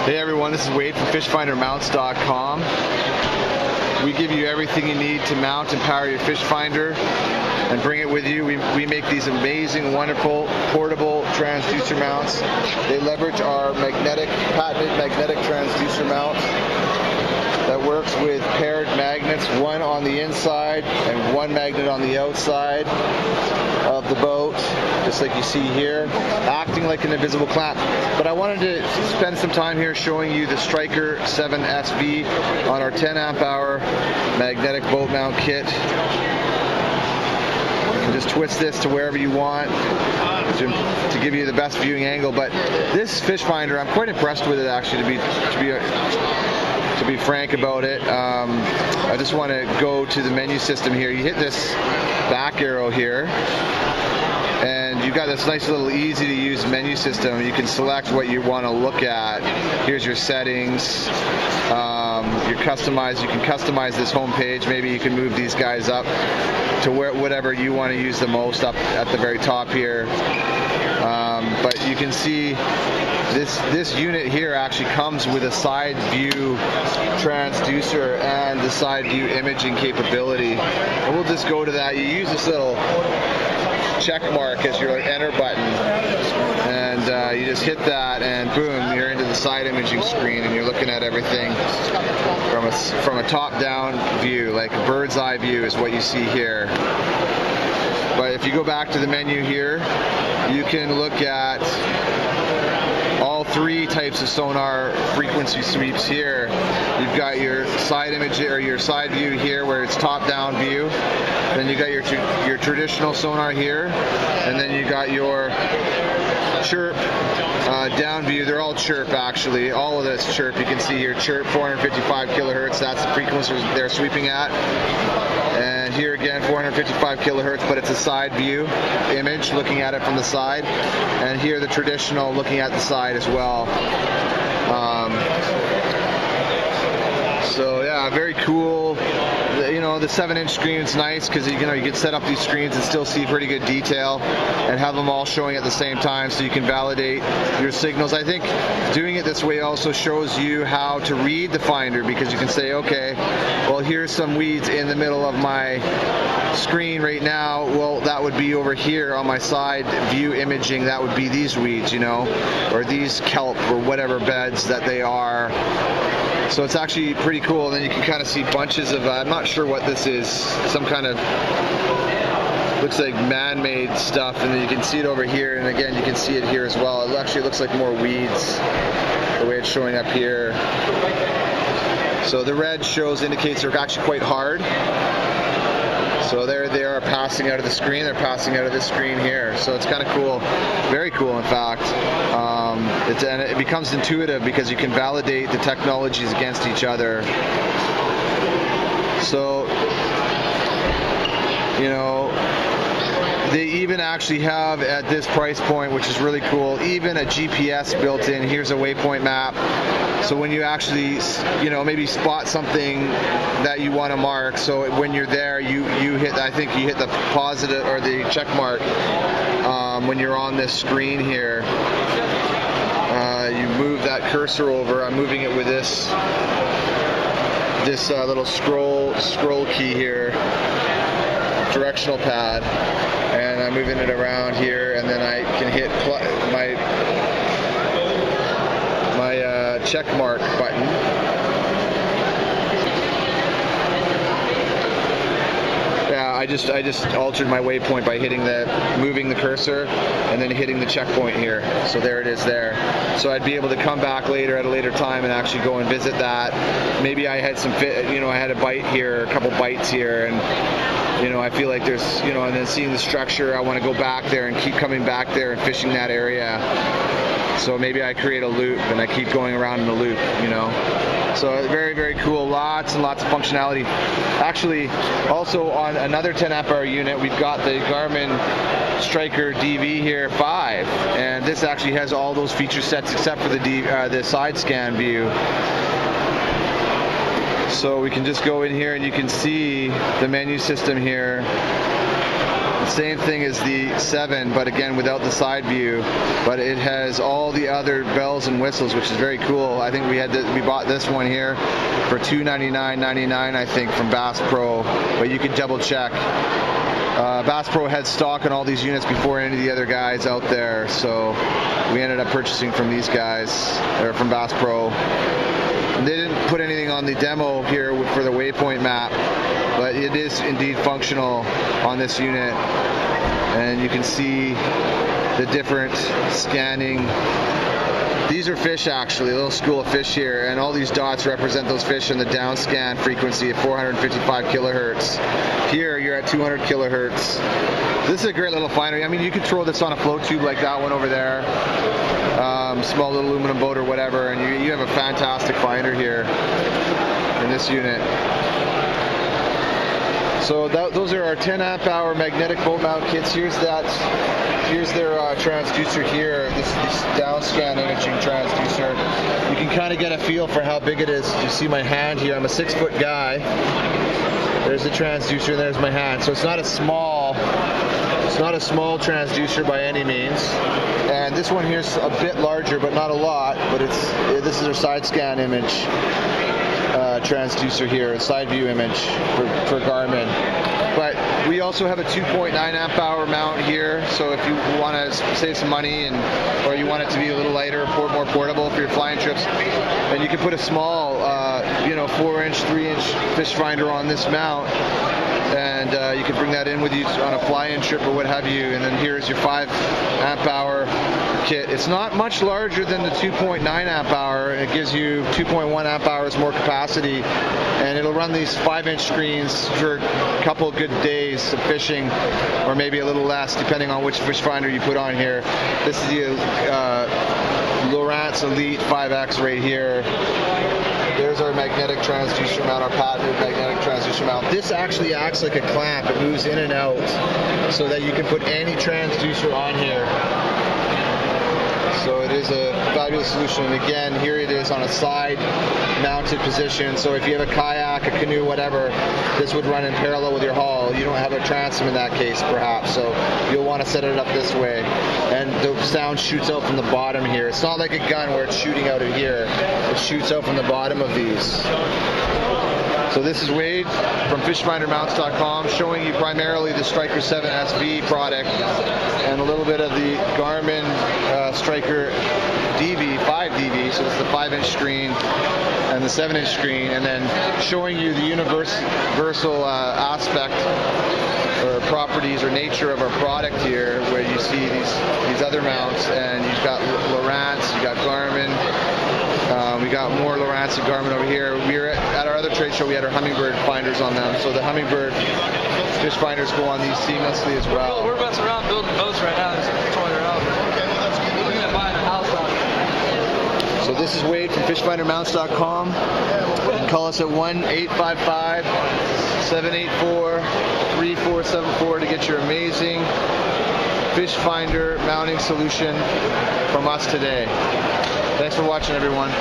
Hey everyone, this is Wade from FishFinderMounts.com. We give you everything you need to mount and power your fish finder and bring it with you. We make these amazing, wonderful, portable transducer mounts. They leverage our patented magnetic transducer mount that works with paired magnets, one on the inside and one magnet on the outside of the boat, just like you see here, acting like an invisible clamp. But I wanted to spend some time here showing you the Striker 7 SV on our 10 amp hour magnetic boat mount kit. You can just twist this to wherever you want to give you the best viewing angle. But this fish finder, I'm quite impressed with it actually, to be frank about it. I just want to go to the menu system here. You hit this back arrow here and you've got this nice little easy to use menu system. You can select what you want to look at. Here's your settings. You can customize this home page. Maybe you can move these guys up to whatever you want to use the most up at the very top here. But you can see this unit here actually comes with a side view transducer and the side view imaging capability. And we'll just go to that. You use this little check mark as your enter button, and you just hit that and boom, you're into the side imaging screen and you're looking at everything from a top-down view, like a bird's eye view is what you see here. But if you go back to the menu here, you can look at all three types of sonar frequency sweeps here. You've got your side image or your side view here where it's top-down view. Then you got your traditional sonar here, and then you got your chirp down view. They're all chirp actually. All of this chirp. You can see here chirp 455 kilohertz. That's the frequency they're sweeping at. And here again 455 kilohertz, but it's a side view image looking at it from the side. And here the traditional looking at the side as well. So yeah, very cool. You know, the 7-inch screen is nice because you can set up these screens and still see pretty good detail and have them all showing at the same time, so you can validate your signals. I think doing it this way also shows you how to read the finder, because you can say, okay, well, here's some weeds in the middle of my screen right now. Well, that would be over here on my side view imaging. That would be these weeds, or these kelp or whatever beds that they are. So it's actually pretty cool. And then you can kind of see bunches of, I'm not sure what this is, some kind of, looks like man-made stuff, and then you can see it over here, and again you can see it here as well. It actually looks like more weeds the way it's showing up here. So the red indicates they're actually quite hard. So there they are passing out of the screen. They're passing out of this screen here. So it's kind of cool, very cool in fact. And it becomes intuitive because you can validate the technologies against each other. So, they even actually have at this price point, which is really cool, even a GPS built in. Here's a waypoint map. So when you actually, maybe spot something that you want to mark, so when you're there, you hit, I think you hit the positive or the check mark when you're on this screen here. You move that cursor over. I'm moving it with this little scroll key here, directional pad, and I'm moving it around here, and then I can hit my check mark button. Yeah, I just altered my waypoint by moving the cursor and then hitting the checkpoint here. So there it is there. So I'd be able to come back later at a later time and actually go and visit that. Maybe I had I had a bite here, a couple bites here, and I feel like there's, and then seeing the structure, I want to go back there and keep coming back there and fishing that area. So maybe I create a loop and I keep going around in the loop, So very, very cool. Lots and lots of functionality. Actually, also on another 10 amp hour unit, we've got the Garmin Striker DV here 5, and this actually has all those feature sets except for the side scan view. So we can just go in here and you can see the menu system here. Same thing as the 7, but again without the side view. But it has all the other bells and whistles, which is very cool. I think we bought this one here for $299.99, I think, from Bass Pro. But you can double check. Bass Pro had stock on all these units before any of the other guys out there, so we ended up purchasing from these guys, or from Bass Pro. And they didn't put anything on the demo here for the waypoint map, but it is indeed functional on this unit, and you can see the different scanning. These are fish, actually, a little school of fish here, and all these dots represent those fish in the down scan frequency of 455 kilohertz. Here you're at 200 kilohertz. This is a great little finder. I mean, you could throw this on a float tube like that one over there, small little aluminum boat or whatever, and you have a fantastic finder here in this unit. So those are our 10 amp hour magnetic boat mount kits. Here's their transducer here. This is the down scan imaging transducer. You can kind of get a feel for how big it is. You see my hand here. I'm a 6-foot guy. There's the transducer, and there's my hand. So it's not a small transducer by any means. And this one here is a bit larger, but not a lot. But this is our side scan image transducer here, a side view image for Garmin. But we also have a 2.9 amp hour mount here, so if you want to save some money or you want it to be a little lighter, more portable for your flying trips, then you can put a small 4-inch, 3-inch fish finder on this mount, and you can bring that in with you on a fly-in trip or what have you. And then here's your 5 amp hour kit. It's not much larger than the 2.9 amp hour. It gives you 2.1 amp hours more capacity, and it'll run these 5-inch screens for a couple of good days of fishing, or maybe a little less depending on which fish finder you put on here. This is the Lowrance Elite 5X right here. There's our magnetic transducer mount, our patented magnetic transducer mount. This actually acts like a clamp. It moves in and out so that you can put any transducer on here. So it is a fabulous solution. And again, here it is on a side mounted position. So if you have a kayak, a canoe, whatever, this would run in parallel with your hull. You don't have a transom in that case, perhaps. So you'll want to set it up this way. And the sound shoots out from the bottom here. It's not like a gun where it's shooting out of here. It shoots out from the bottom of these. So this is Wade from fishfindermounts.com, showing you primarily the Striker 7 SV product and a little bit of the Garmin Striker DV, 5DV, so it's the 5-inch screen and the 7-inch screen, and then showing you the universal aspect or properties or nature of our product here, where you see these other mounts, and you've got Lowrance, you got Garmin. We got more Lowrance and Garmin over here. We were at our other trade show, we had our Humminbird finders on them. So the Humminbird fish finders go on these seamlessly as well. We're messing around building boats right now. Just toying around. Okay, well, that's good. We're looking at buying a house out here. So this is Wade from fishfindermounts.com. You can call us at 1-855-784-3474 to get your amazing fish finder mounting solution from us today. Thanks for watching, everyone.